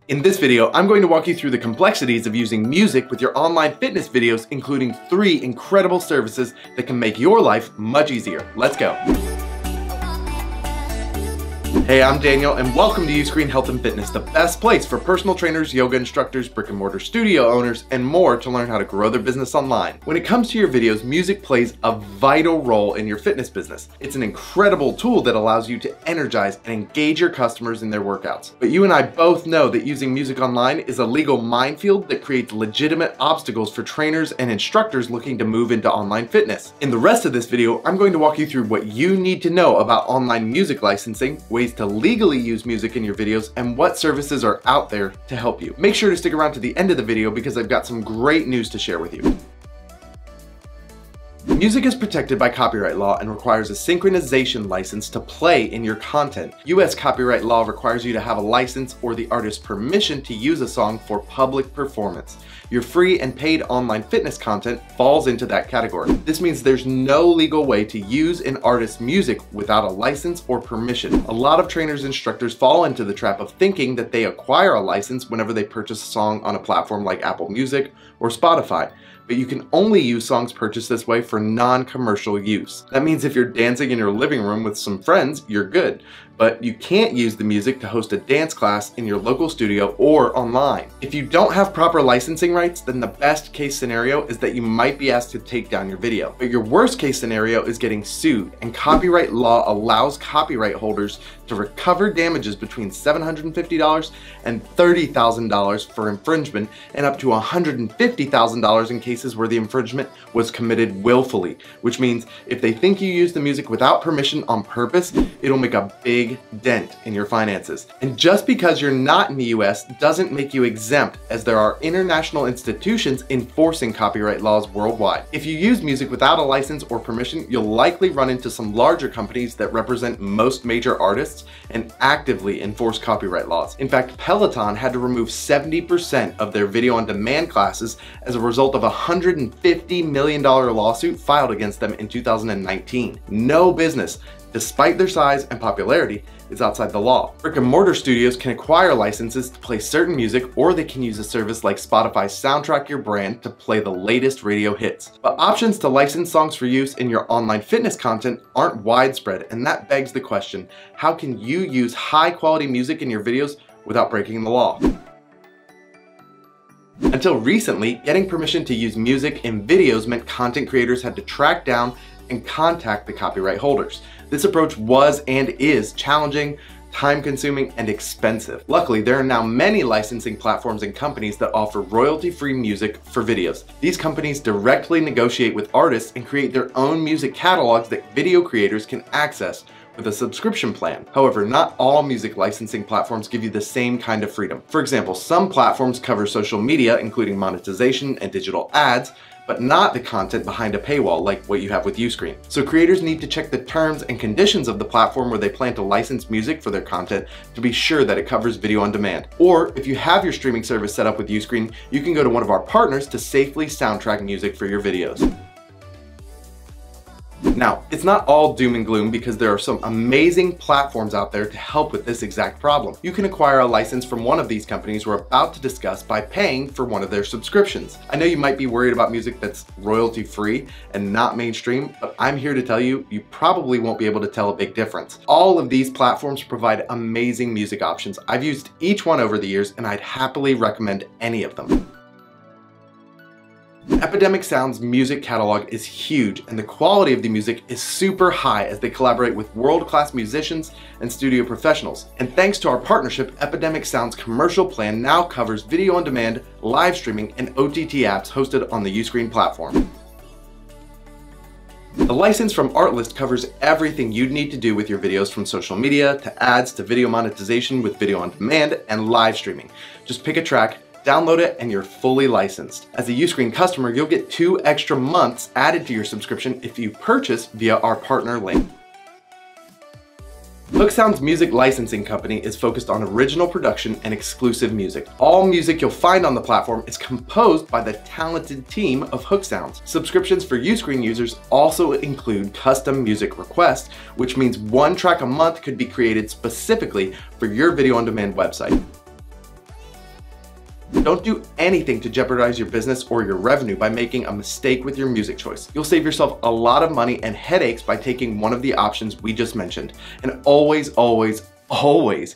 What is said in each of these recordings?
In this video, I'm going to walk you through the complexities of using music with your online fitness videos, including 3 incredible services that can make your life much easier. Let's go. Hey, I'm Daniel, and welcome to Uscreen Health and Fitness, the best place for personal trainers, yoga instructors, brick and mortar studio owners, and more to learn how to grow their business online. When it comes to your videos, music plays a vital role in your fitness business. It's an incredible tool that allows you to energize and engage your customers in their workouts. But you and I both know that using music online is a legal minefield that creates legitimate obstacles for trainers and instructors looking to move into online fitness. In the rest of this video, I'm going to walk you through what you need to know about online music licensing, ways to legally use music in your videos, and what services are out there to help you. Make sure to stick around to the end of the video because I've got some great news to share with you. Music is protected by copyright law and requires a synchronization license to play in your content. US copyright law requires you to have a license or the artist's permission to use a song for public performance. Your free and paid online fitness content falls into that category. This means there's no legal way to use an artist's music without a license or permission. A lot of trainers and instructors fall into the trap of thinking that they acquire a license whenever they purchase a song on a platform like Apple Music or Spotify. But you can only use songs purchased this way for non-commercial use. That means if you're dancing in your living room with some friends, you're good. But you can't use the music to host a dance class in your local studio or online. If you don't have proper licensing rights, then the best case scenario is that you might be asked to take down your video. But your worst case scenario is getting sued, and copyright law allows copyright holders to recover damages between $750 and $30,000 for infringement and up to $150,000 in cases where the infringement was committed willfully, which means if they think you use the music without permission on purpose, it'll make a big dent in your finances. And just because you're not in the US doesn't make you exempt, as there are international institutions enforcing copyright laws worldwide. If you use music without a license or permission, you'll likely run into some larger companies that represent most major artists and actively enforce copyright laws. In fact, Peloton had to remove 70% of their video on demand classes as a result of a $150 million lawsuit filed against them in 2019. No business, despite their size and popularity, is outside the law. Brick and mortar studios can acquire licenses to play certain music, or they can use a service like Spotify Soundtrack Your Brand to play the latest radio hits. But options to license songs for use in your online fitness content aren't widespread, and that begs the question, how can you use high quality music in your videos without breaking the law? Until recently, getting permission to use music in videos meant content creators had to track down and contact the copyright holders. This approach was and is challenging, time-consuming, and expensive. Luckily, there are now many licensing platforms and companies that offer royalty-free music for videos. These companies directly negotiate with artists and create their own music catalogs that video creators can access with a subscription plan. However, not all music licensing platforms give you the same kind of freedom. For example, some platforms cover social media, including monetization and digital ads, but not the content behind a paywall like what you have with Uscreen. So creators need to check the terms and conditions of the platform where they plan to license music for their content to be sure that it covers video on demand. Or if you have your streaming service set up with Uscreen, you can go to one of our partners to safely soundtrack music for your videos. Now, it's not all doom and gloom because there are some amazing platforms out there to help with this exact problem. You can acquire a license from one of these companies we're about to discuss by paying for one of their subscriptions. I know you might be worried about music that's royalty free and not mainstream, but I'm here to tell you, you probably won't be able to tell a big difference. All of these platforms provide amazing music options. I've used each one over the years, and I'd happily recommend any of them. Epidemic Sound's music catalog is huge, and the quality of the music is super high as they collaborate with world-class musicians and studio professionals. And thanks to our partnership, Epidemic Sound's commercial plan now covers video on demand, live streaming, and OTT apps hosted on the Uscreen platform. The license from Artlist covers everything you'd need to do with your videos, from social media to ads to video monetization with video on demand and live streaming. Just pick a track, download it, and you're fully licensed. As a Uscreen customer, you'll get 2 extra months added to your subscription if you purchase via our partner link. HookSound's music licensing company is focused on original production and exclusive music. All music you'll find on the platform is composed by the talented team of HookSounds. Subscriptions for Uscreen users also include custom music requests, which means 1 track a month could be created specifically for your video on demand website. Don't do anything to jeopardize your business or your revenue by making a mistake with your music choice. You'll save yourself a lot of money and headaches by taking one of the options we just mentioned. And always, always, always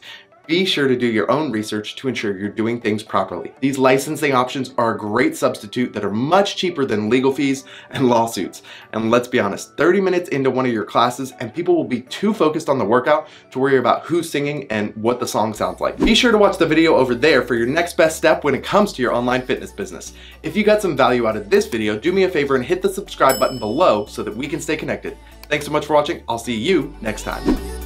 be sure to do your own research to ensure you're doing things properly. These licensing options are a great substitute that are much cheaper than legal fees and lawsuits. And let's be honest, 30 minutes into one of your classes and people will be too focused on the workout to worry about who's singing and what the song sounds like. Be sure to watch the video over there for your next best step when it comes to your online fitness business. If you got some value out of this video, do me a favor and hit the subscribe button below so that we can stay connected. Thanks so much for watching. I'll see you next time.